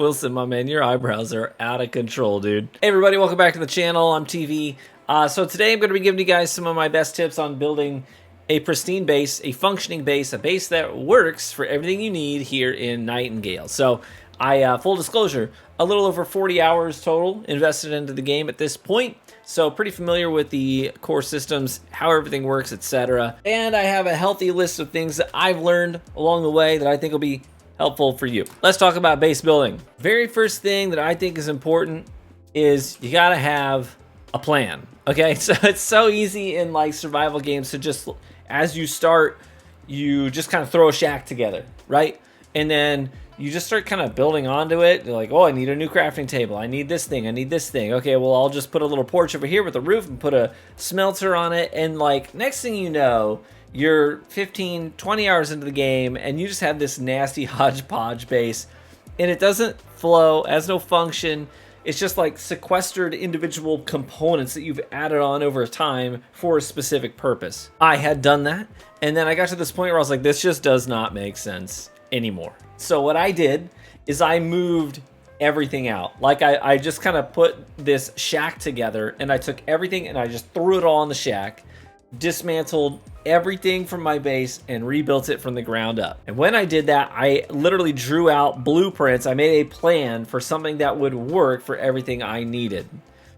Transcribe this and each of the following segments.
Wilson, my man, your eyebrows are out of control, dude. Hey everybody, welcome back to the channel. I'm TV. So today I'm going to be giving you guys some of my best tips on building a pristine base, a functioning base, a base that works for everything you need here in Nightingale. So full disclosure, a little over 40 hours total invested into the game at this point. So pretty familiar with the core systems, how everything works, etc. And I have a healthy list of things that I've learned along the way that I think will be helpful for you. Let's talk about base building. Very first thing that I think is important is you gotta have a plan. Okay, so it's so easy in like survival games to just, as you start, you just kind of throw a shack together, right? And then you just start kind of building onto it. You're like, oh, I need a new crafting table. I need this thing. I need this thing. Okay, well, I'll just put a little porch over here with a roof and put a smelter on it. And like, next thing you know, you're 15, 20 hours into the game and you just have this nasty hodgepodge base and it doesn't flow, has no function. It's just like sequestered individual components that you've added on over time for a specific purpose. I had done that, and then I got to this point where I was like, this just does not make sense anymore. So what I did is I moved everything out. Like I just kind of put this shack together and I took everything and I just threw it all in the shack, dismantled everything from my base and rebuilt it from the ground up. And when I did that, I literally drew out blueprints. I made a plan for something that would work for everything I needed.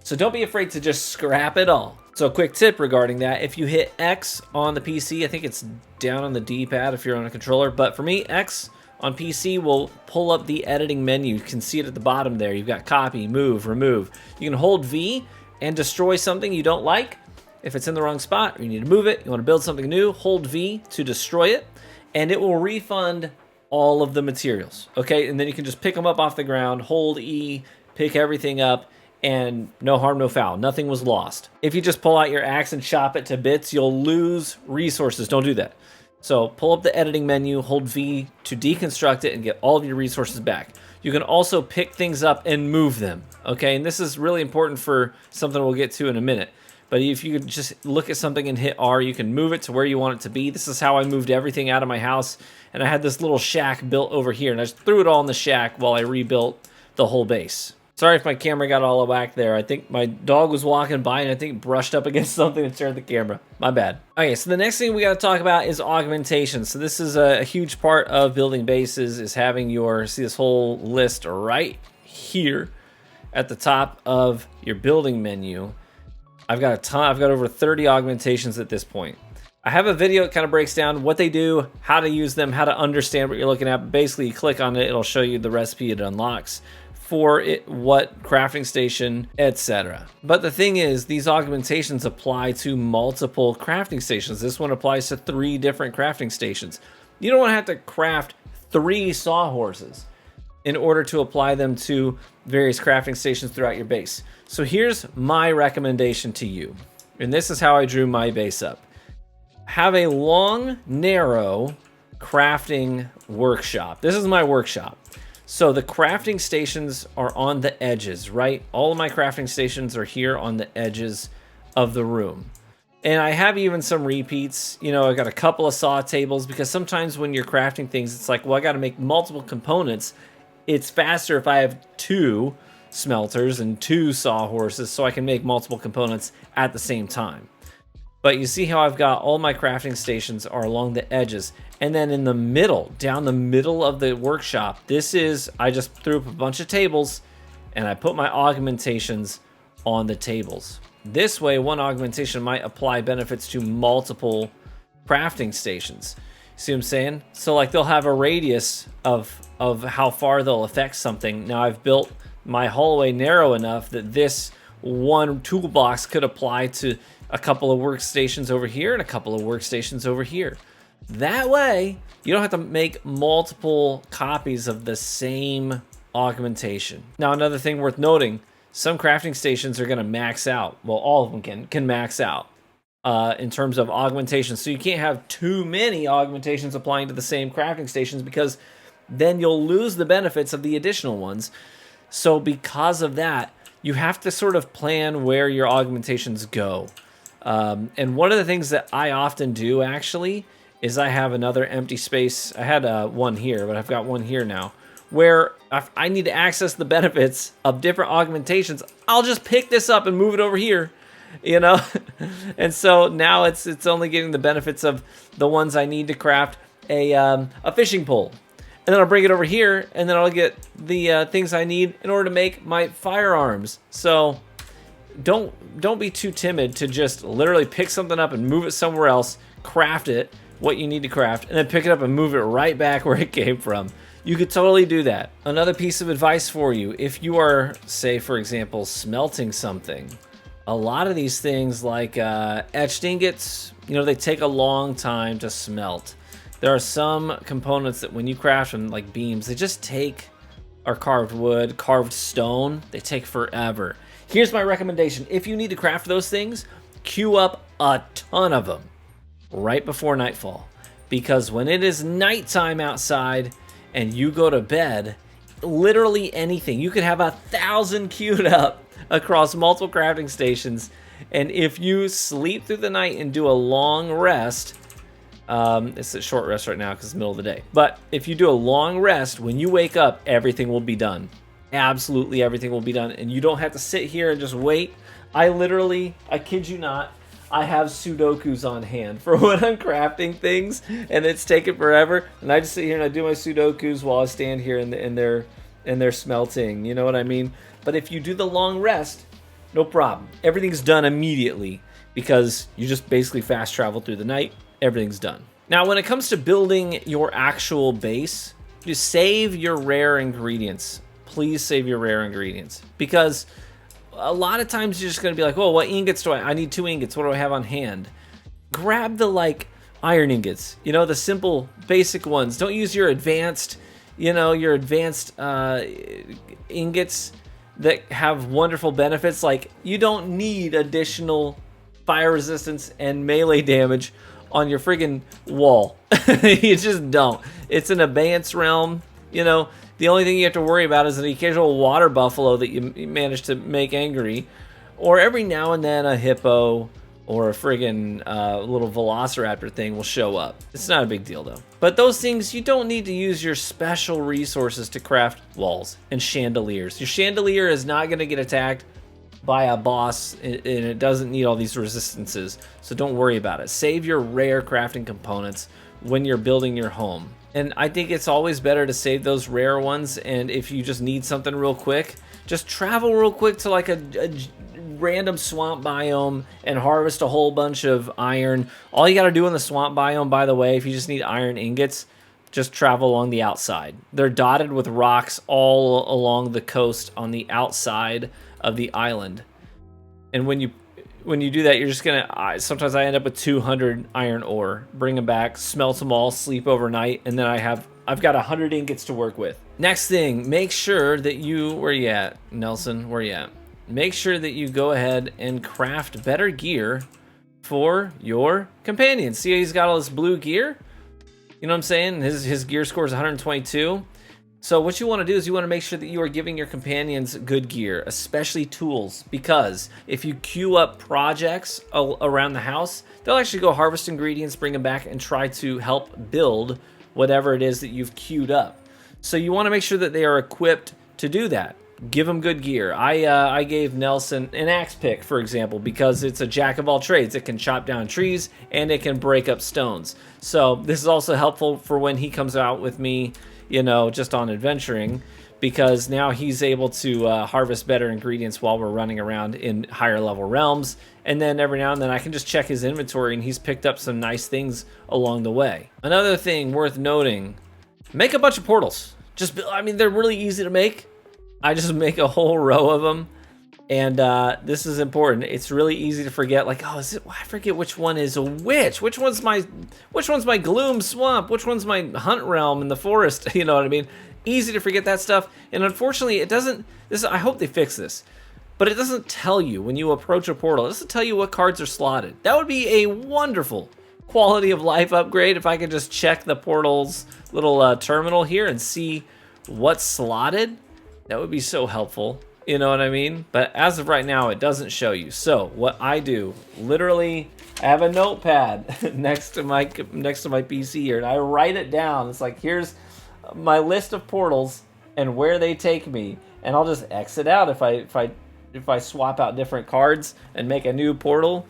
So don't be afraid to just scrap it all. So a quick tip regarding that, if you hit X on the PC, I think it's down on the D-pad if you're on a controller, but for me, X on PC will pull up the editing menu. You can see it at the bottom there. You've got copy, move, remove. You can hold V and destroy something you don't like. If it's in the wrong spot or you need to move it, you want to build something new, hold V to destroy it, and it will refund all of the materials, okay? And then you can just pick them up off the ground, hold E, pick everything up, and no harm, no foul. Nothing was lost. If you just pull out your axe and chop it to bits, you'll lose resources. Don't do that. So pull up the editing menu, hold V to deconstruct it and get all of your resources back. You can also pick things up and move them, okay? And this is really important for something we'll get to in a minute. But if you could just look at something and hit R, you can move it to where you want it to be. This is how I moved everything out of my house. And I had this little shack built over here. And I just threw it all in the shack while I rebuilt the whole base. Sorry if my camera got all whack there. I think my dog was walking by and I think brushed up against something and turned the camera. My bad. Okay, so the next thing we got to talk about is augmentations. So this is a huge part of building bases, is having your, see this whole list right here at the top of your building menu. I've got a ton, I've got over 30 augmentations at this point. I have a video that kind of breaks down what they do, how to use them, how to understand what you're looking at. But basically, you click on it, it'll show you the recipe it unlocks for it, what crafting station, etc. But the thing is, these augmentations apply to multiple crafting stations. This one applies to 3 different crafting stations. You don't want to have to craft 3 sawhorses in order to apply them to various crafting stations throughout your base. So here's my recommendation to you, and this is how I drew my base up. Have a long, narrow crafting workshop. This is my workshop. So the crafting stations are on the edges, right? All of my crafting stations are here on the edges of the room. And I have even some repeats. You know, I got a couple of saw tables because sometimes when you're crafting things, it's like, well, I got to make multiple components. It's faster if I have 2 smelters and 2 sawhorses so I can make multiple components at the same time. But you see how I've got all my crafting stations are along the edges. And then in the middle, down the middle of the workshop, this is, I just threw up a bunch of tables and I put my augmentations on the tables. This way, one augmentation might apply benefits to multiple crafting stations. See what I'm saying? So like they'll have a radius of how far they'll affect something. Now I've built my hallway narrow enough that this one toolbox could apply to a couple of workstations over here and a couple of workstations over here. That way, you don't have to make multiple copies of the same augmentation. Now, another thing worth noting, some crafting stations are going to max out. Well, all of them can max out in terms of augmentations. So you can't have too many augmentations applying to the same crafting stations because then you'll lose the benefits of the additional ones. So because of that, you have to sort of plan where your augmentations go. And one of the things that I often do actually is I have another empty space. I had one here, but I've got one here now where if I need to access the benefits of different augmentations, I'll just pick this up and move it over here, you know? And so now it's only getting the benefits of the ones I need to craft a fishing pole. And then I'll bring it over here, and then I'll get the things I need in order to make my firearms. So don't be too timid to just literally pick something up and move it somewhere else, craft it, what you need to craft, and then pick it up and move it right back where it came from. You could totally do that. Another piece of advice for you, if you are, say, for example, smelting something, a lot of these things like etched ingots, you know, they take a long time to smelt. There are some components that when you craft them, like beams, they just take, or carved wood, carved stone, they take forever. Here's my recommendation. If you need to craft those things, queue up a ton of them right before nightfall. Because when it is nighttime outside and you go to bed, literally anything, you could have 1,000 queued up across multiple crafting stations. And if you sleep through the night and do a long rest, it's a short rest right now because it's the middle of the day. But if you do a long rest, when you wake up, everything will be done. Absolutely everything will be done. And you don't have to sit here and just wait. I kid you not, I have Sudokus on hand for when I'm crafting things and it's taken forever. And I just sit here and I do my Sudokus while I stand here and they're smelting. You know what I mean? But if you do the long rest, no problem. Everything's done immediately because you just basically fast travel through the night. Everything's done. Now, when it comes to building your actual base, just save your rare ingredients. Please save your rare ingredients, because a lot of times you're just going to be like, oh, what ingots do I need 2 ingots. What do I have on hand? Grab the iron ingots, you know, the simple basic ones. Don't use your advanced, ingots that have wonderful benefits. Like, you don't need additional fire resistance and melee damage on your friggin' wall. You just don't. It's an abeyance realm, you know. The only thing you have to worry about is an occasional water buffalo that you manage to make angry, or every now and then a hippo or a friggin' little velociraptor thing will show up. It's not a big deal though. But those things, you don't need to use your special resources to craft walls and chandeliers. Your chandelier is not gonna get attacked by a boss, and it doesn't need all these resistances, so don't worry about it. Save your rare crafting components when you're building your home. And I think it's always better to save those rare ones, and if you just need something real quick, just travel real quick to like a random swamp biome and harvest a whole bunch of iron. All you gotta do in the swamp biome, by the way, if you just need iron ingots, just travel along the outside. They're dotted with rocks all along the coast on the outside of the island. And when you do that, you're just gonna, sometimes I end up with 200 iron ore. Bring them back, smelt them all, sleep overnight, and then I've got 100 ingots to work with. Next thing, make sure that where you at, Nelson? Where you at? Make sure that you go ahead and craft better gear for your companion. See how he's got all this blue gear? You know what I'm saying? His gear score is 122. So what you want to do is you want to make sure that you are giving your companions good gear, especially tools, because if you queue up projects around the house, they'll actually go harvest ingredients, bring them back, and try to help build whatever it is that you've queued up. So you want to make sure that they are equipped to do that. Give them good gear. I gave Nelson an axe pick, for example, because it's a jack of all trades. It can chop down trees and it can break up stones. So this is also helpful for when he comes out with me, you know, just on adventuring, because now he's able to harvest better ingredients while we're running around in higher level realms. And then every now and then I can just check his inventory and he's picked up some nice things along the way. Another thing worth noting, make a bunch of portals. They're really easy to make. I just make a whole row of them. And this is important. It's really easy to forget, like, oh, I forget which one is which. Which one's my gloom swamp? Which one's my hunt realm in the forest? You know what I mean? Easy to forget that stuff. And unfortunately, it doesn't. I hope they fix this, but it doesn't tell you when you approach a portal. It doesn't tell you what cards are slotted. That would be a wonderful quality of life upgrade if I could just check the portal's little terminal here and see what's slotted. That would be so helppful. You know what I mean? But as of right now, it doesn't show you. So what I do, literally, I have a notepad next to my PC here, and I write it down. It's like, here's my list of portals, and where they take me, and I'll just exit out if I swap out different cards and make a new portal,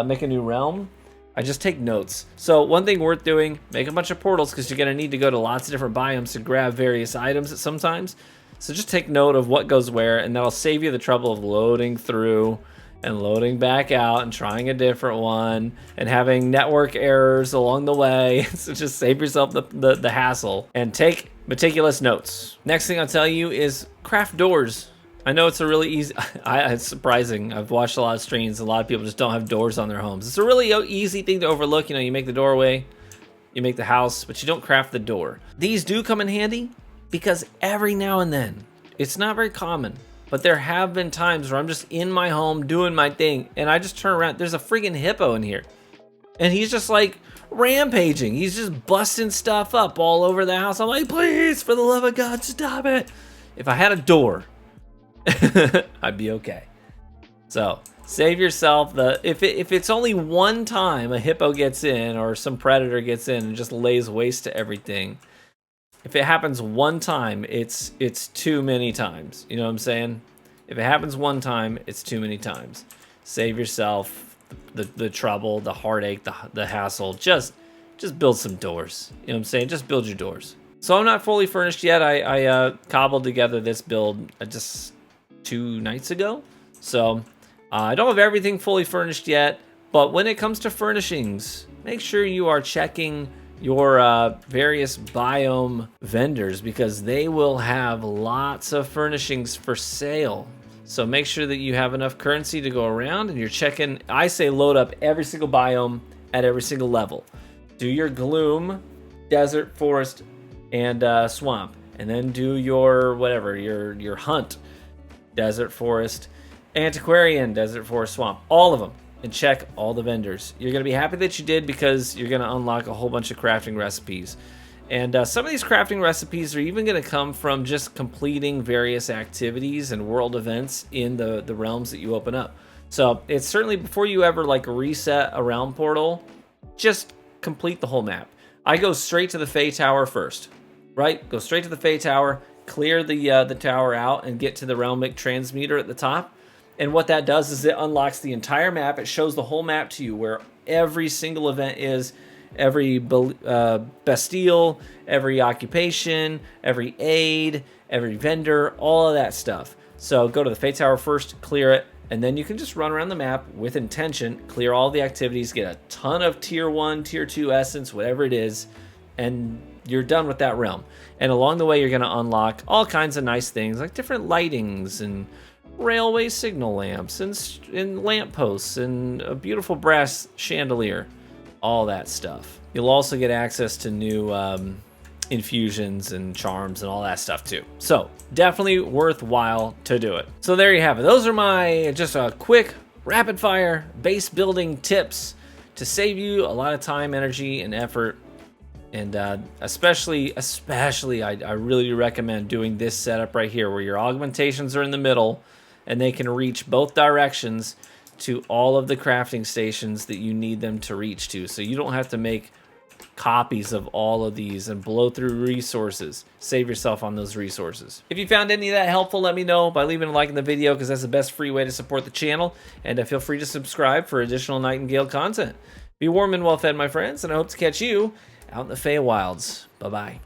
make a new realm. I just take notes. So one thing worth doing, make a bunch of portals, because you're going to need to go to lots of different biomes to grab various items at sometimes. So just take note of what goes where, and that'll save you the trouble of loading through and loading back out and trying a different one and having network errors along the way. So just save yourself the hassle and take meticulous notes. Next thing I'll tell you is craft doors. I know it's a really easy, it's surprising. I've watched a lot of streams. A lot of people just don't have doors on their homes. It's a really easy thing to overlook. You know, you make the doorway, you make the house, but you don't craft the door. These do come in handy because every now and then, it's not very common, but there have been times where I'm just in my home doing my thing and I just turn around. There's a friggin' hippo in here. And he's just like rampaging. He's just busting stuff up all over the house. I'm like, please, for the love of God, stop it. If I had a door, I'd be okay. So save yourself if it's only one time a hippo gets in or some predator gets in and just lays waste to everything. If it happens one time, it's too many times. You know what I'm saying? If it happens one time, it's too many times. Save yourself the trouble, the heartache, the hassle. Just build some doors. You know what I'm saying? Just build your doors. So I'm not fully furnished yet. I cobbled together this build just 2 nights ago. So I don't have everything fully furnished yet, but when it comes to furnishings, make sure you are checking your various biome vendors, because they will have lots of furnishings for sale. So make sure that you have enough currency to go around and you're checking. I say load up every single biome at every single level. Do your gloom, desert, forest, and swamp, and then do your whatever, your hunt, desert, forest, antiquarian, desert, forest, swamp, all of them, and check all the vendors. You're going to be happy that you did, because you're going to unlock a whole bunch of crafting recipes. And some of these crafting recipes are even going to come from just completing various activities and world events in the realms that you open up. So it's certainly, before you ever like reset a realm portal, just complete the whole map. I go straight to the Fey Tower first, right? Go straight to the Fey Tower, clear the tower out, and get to the Realmic transmitter at the top. And what that does is it unlocks the entire map. It shows the whole map to you, where every single event is, every Bastille, every occupation, every aid, every vendor, all of that stuff. So go to the Fey Tower first, clear it, and then you can just run around the map with intention, clear all the activities, get a ton of tier 1, tier 2 essence, whatever it is, and you're done with that realm. And along the way, you're going to unlock all kinds of nice things, like different lightings and railway signal lamps and lamp posts and a beautiful brass chandelier, all that stuff. You'll also get access to new infusions and charms and all that stuff too. So definitely worthwhile to do it. So there you have it. Those are my just a quick rapid fire base building tips to save you a lot of time, energy, and effort. And especially I really recommend doing this setup right here, where your augmentations are in the middle and they can reach both directions to all of the crafting stations that you need them to reach to. So you don't have to make copies of all of these and blow through resources. Save yourself on those resources. If you found any of that helpful, let me know by leaving a like in the video, because that's the best free way to support the channel. And feel free to subscribe for additional Nightingale content. Be warm and well fed, my friends, and I hope to catch you out in the Feywilds. Bye-bye.